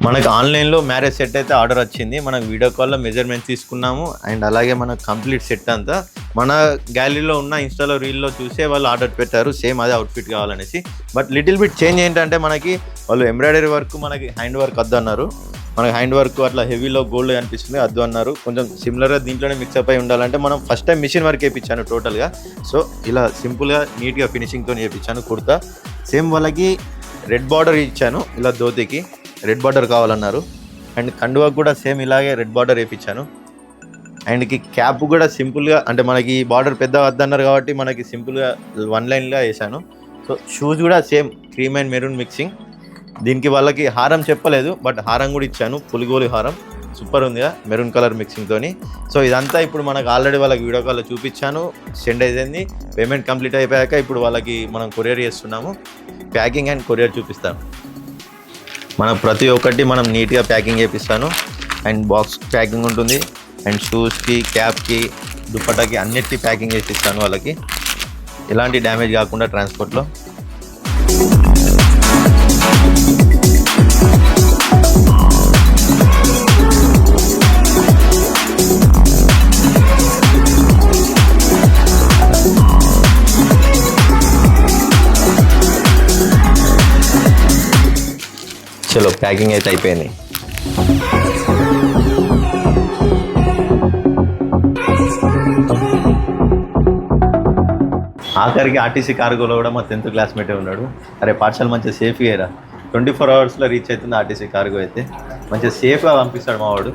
మనకు ఆన్లైన్లో marriage set అయితే ఆర్డర్ వచ్చింది. మనకు వీడియో కాల్లో మెజర్మెంట్స్ తీసుకున్నాము. అండ్ అలాగే మనకు కంప్లీట్ సెట్ అంతా మన గ్యాలరీలో ఉన్న ఇన్స్టాలో రీల్లో చూసే వాళ్ళు ఆర్డర్ పెట్టారు, సేమ్ అదే అవుట్ఫిట్ కావాలనేసి. బట్ లిటిల్ బిట్ చేంజ్ ఏంటంటే మనకి వాళ్ళు ఎంబ్రాయిడరీ వర్క్, మనకి హ్యాండ్ వర్క్ వద్దు అన్నారు. మనకి హ్యాండ్ వర్క్ అట్లా హెవీలో గోల్డ్ అనిపిస్తుంది, వద్దు అన్నారు. కొంచెం సిమిలర్గా దీంట్లోనే మిక్సప్ అయి ఉండాలంటే మనం ఫస్ట్ టైం మిషన్ వర్క్ వేయించాను టోటల్గా. సో ఇలా సింపుల్గా నీట్గా ఫినిషింగ్తో వేయించాను కుర్తా. సేమ్ వాళ్ళకి రెడ్ బార్డర్ ఇచ్చాను, ఇలా ధోతికి రెడ్ బార్డర్ కావాలన్నారు. అండ్ కండువాకు కూడా సేమ్ ఇలాగే రెడ్ బార్డర్ వేయించాను. అండ్కి క్యాప్ కూడా సింపుల్గా, అంటే మనకి బార్డర్ పెద్ద వద్దన్నారు కాబట్టి మనకి సింపుల్గా వన్ లైన్గా వేసాను. సో షూస్ కూడా same cream and maroon mixing. దీనికి వాళ్ళకి హారం చెప్పలేదు, బట్ హారం కూడా ఇచ్చాను, పులిగోలి హారం సూపర్ ఉందిగా మెరూన్ కలర్ మిక్సింగ్తోని. సో ఇదంతా ఇప్పుడు మనకు ఆల్రెడీ వాళ్ళకి వీడియో కాల్లో చూపించాను, సెండ్ అయింది. పేమెంట్ కంప్లీట్ అయిపోయాక ఇప్పుడు వాళ్ళకి మనం కొరియర్ చేస్తున్నాము. ప్యాకింగ్ అండ్ కొరియర్ చూపిస్తాను. మనం ప్రతి ఒక్కటి మనం నీట్గా ప్యాకింగ్ చేపిస్తాను. అండ్ బాక్స్ ప్యాకింగ్ ఉంటుంది. అండ్ షూస్కి, క్యాప్కి, దుప్పటాకి అన్నిటికీ ప్యాకింగ్ చేసిస్తాను వాళ్ళకి, ఎలాంటి డ్యామేజ్ కాకుండా ట్రాన్స్పోర్ట్లో. చలో ప్యాకింగ్ అయితే అయిపోయింది. ఆఖరికి ఆర్టీసీ కార్గోలో కూడా మా 10th క్లాస్మేటే ఉన్నాడు. అరే పాఠశాల మంచిగా సేఫ్ అయ్యారా, 24 అవర్స్లో రీచ్ అవుతుంది ఆర్టీసీ కార్గో అయితే. మంచిగా సేఫ్గా పంపిస్తాడు మావాడు.